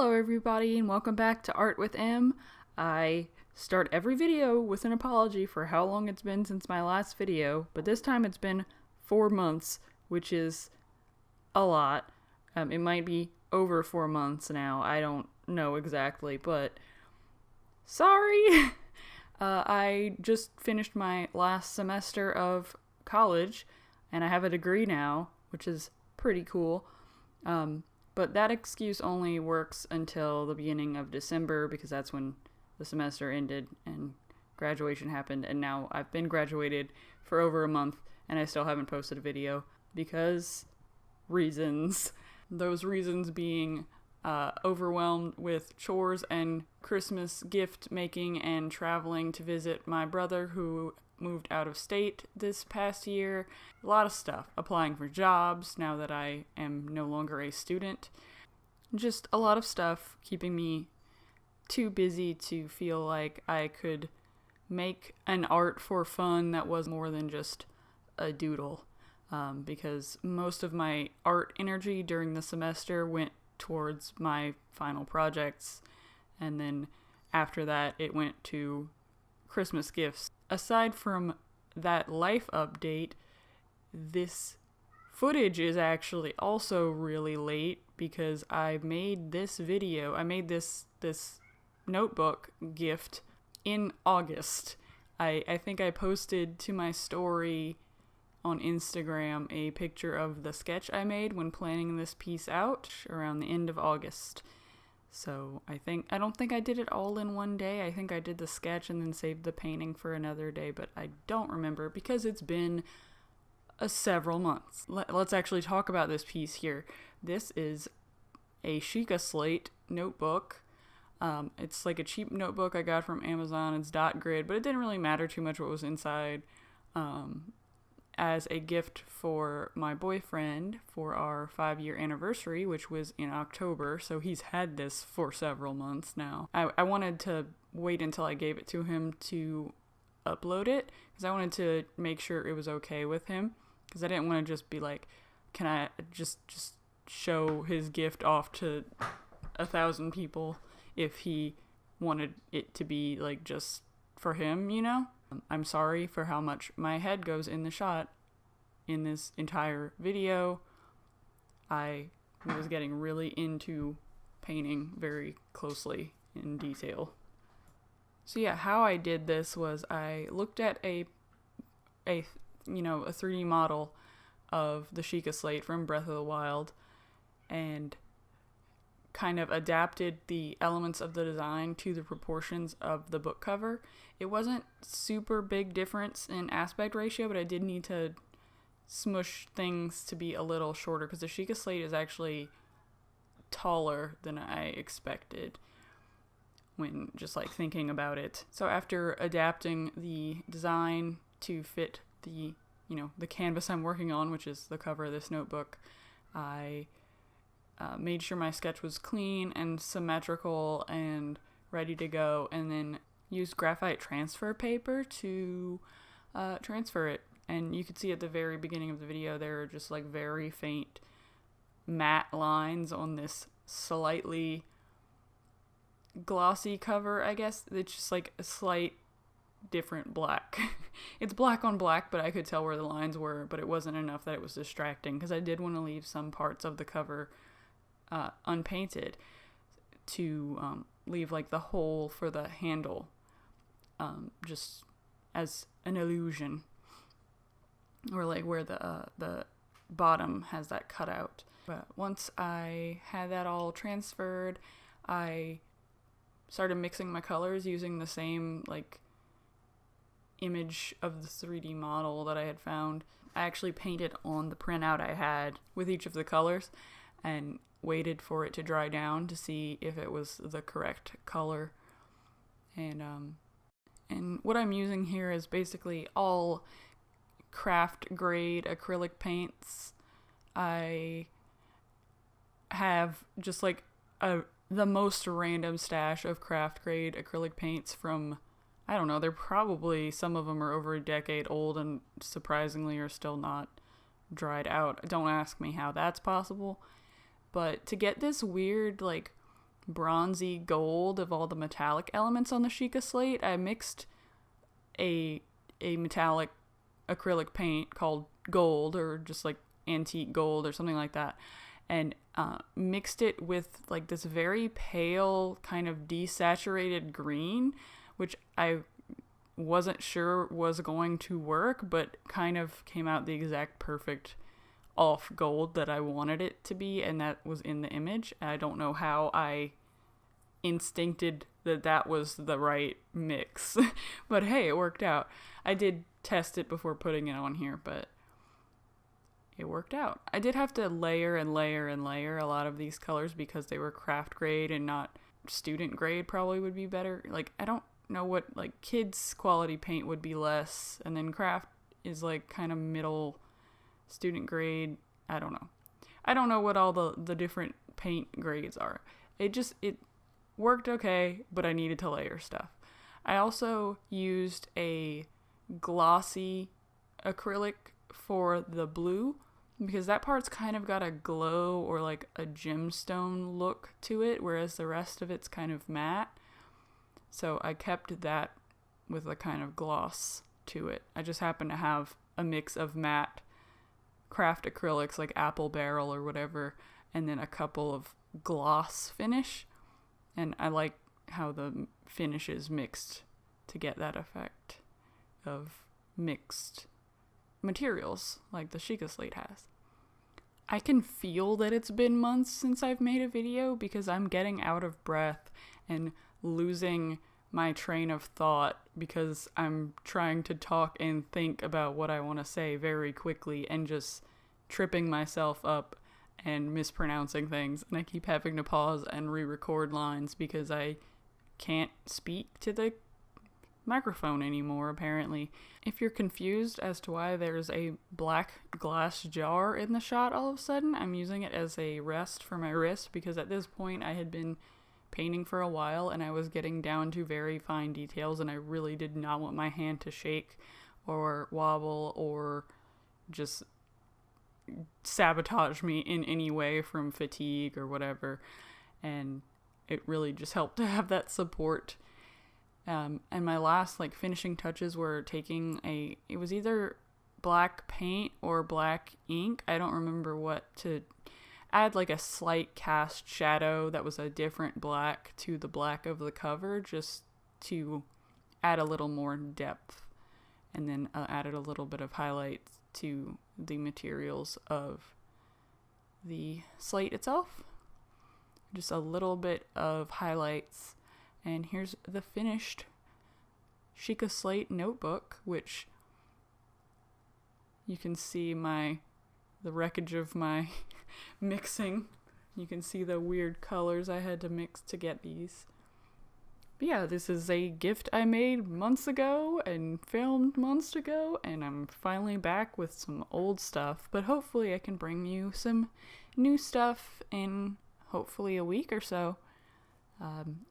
Hello everybody and welcome back to Art with M. I start every video with an apology for how long it's been since my last video, but this time it's been 4 months, which is a lot. It might be over 4 months now, I don't know exactly, but sorry! I just finished my last semester of college, and I have a degree now, which is pretty cool. But that excuse only works until the beginning of December because that's when the semester ended and graduation happened. And now I've been graduated for over a month and I still haven't posted a video because reasons. Those reasons being overwhelmed with chores and Christmas gift making and traveling to visit my brother who moved out of state this past year. A lot of stuff. Applying for jobs now that I am no longer a student. Just a lot of stuff keeping me too busy to feel like I could make an art for fun that was more than just a doodle. Because most of my art energy during the semester went towards my final projects. And then after that, it went to Christmas gifts. Aside from that life update, this footage is actually also really late because I made this notebook gift in August. I think I posted to my story on Instagram a picture of the sketch I made when planning this piece out around the end of August. So I don't think I did it all in one day. I think I did the sketch and then saved the painting for another day, but I don't remember because it's been several months. Let's actually talk about this piece here. This is a Sheikah Slate notebook. It's like a cheap notebook I got from Amazon. It's dot grid, but it didn't really matter too much what was inside. As a gift for my boyfriend for our 5-year anniversary, which was in October, so he's had this for several months now. I wanted to wait until I gave it to him to upload it, because I wanted to make sure it was okay with him, because I didn't want to just be like, can I just show his gift off to 1,000 people if he wanted it to be like just for him, you know? I'm sorry for how much my head goes in the shot in this entire video. I was getting really into painting very closely in detail. So yeah, how I did this was I looked at a 3D model of the Sheikah Slate from Breath of the Wild and kind of adapted the elements of the design to the proportions of the book cover. It wasn't super big difference in aspect ratio, but I did need to smush things to be a little shorter because the Sheikah Slate is actually taller than I expected when just like thinking about it. So after adapting the design to fit the canvas I'm working on, which is the cover of this notebook, I made sure my sketch was clean and symmetrical and ready to go, and then used graphite transfer paper to transfer it. And you could see at the very beginning of the video there are just like very faint matte lines on this slightly glossy cover, I guess. It's just like a slight different black. It's black on black, but I could tell where the lines were, but it wasn't enough that it was distracting because I did want to leave some parts of the cover unpainted to leave like the hole for the handle just as an illusion, or like where the bottom has that cutout. But once I had that all transferred, I started mixing my colors using the same like image of the 3D model that I had found. I actually painted on the printout I had with each of the colors and waited for it to dry down to see if it was the correct color. And what I'm using here is basically all craft grade acrylic paints. I have just like the most random stash of craft grade acrylic paints from, I don't know, they're probably, some of them are over a decade old and surprisingly are still not dried out. Don't ask me how that's possible. But to get this weird, like, bronzy gold of all the metallic elements on the Sheikah Slate. I mixed a metallic acrylic paint called gold, or just like antique gold or something like that, and mixed it with like this very pale kind of desaturated green, which I wasn't sure was going to work, but kind of came out the exact perfect off gold that I wanted it to be, and that was in the image. I don't know how I instincted that was the right mix, but hey, it worked out. I did test it before putting it on here, but it worked out. I did have to layer and layer and layer a lot of these colors because they were craft grade and not student grade. Probably would be better. Like, I don't know what, like, kids quality paint would be less, and then craft is like kind of middle student grade. I don't know what all the different paint grades are. It worked okay, but I needed to layer stuff. I also used a glossy acrylic for the blue because that part's kind of got a glow or like a gemstone look to it, whereas the rest of it's kind of matte. So I kept that with a kind of gloss to it. I just happen to have a mix of matte craft acrylics like Apple Barrel or whatever, and then a couple of gloss finish. And I like how the finish is mixed to get that effect of mixed materials like the Sheikah Slate has. I can feel that it's been months since I've made a video because I'm getting out of breath and losing my train of thought because I'm trying to talk and think about what I want to say very quickly and just tripping myself up and mispronouncing things, and I keep having to pause and re-record lines because I can't speak to the microphone anymore, apparently. If you're confused as to why there's a black glass jar in the shot all of a sudden, I'm using it as a rest for my wrist because at this point I had been painting for a while and I was getting down to very fine details, and I really did not want my hand to shake or wobble or just sabotage me in any way from fatigue or whatever, and it really just helped to have that support. And my last like finishing touches were taking it was either black paint or black ink, I don't remember what, to add like a slight cast shadow that was a different black to the black of the cover, just to add a little more depth, and then added a little bit of highlights to the materials of the slate itself. Just a little bit of highlights. And here's the finished Sheikah Slate notebook, which you can see the wreckage of my mixing. You can see the weird colors I had to mix to get these. But yeah, this is a gift I made months ago and filmed months ago, and I'm finally back with some old stuff, but hopefully I can bring you some new stuff in hopefully a week or so.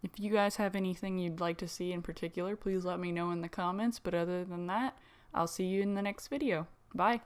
If you guys have anything you'd like to see in particular, please let me know in the comments, but other than that, I'll see you in the next video. Bye!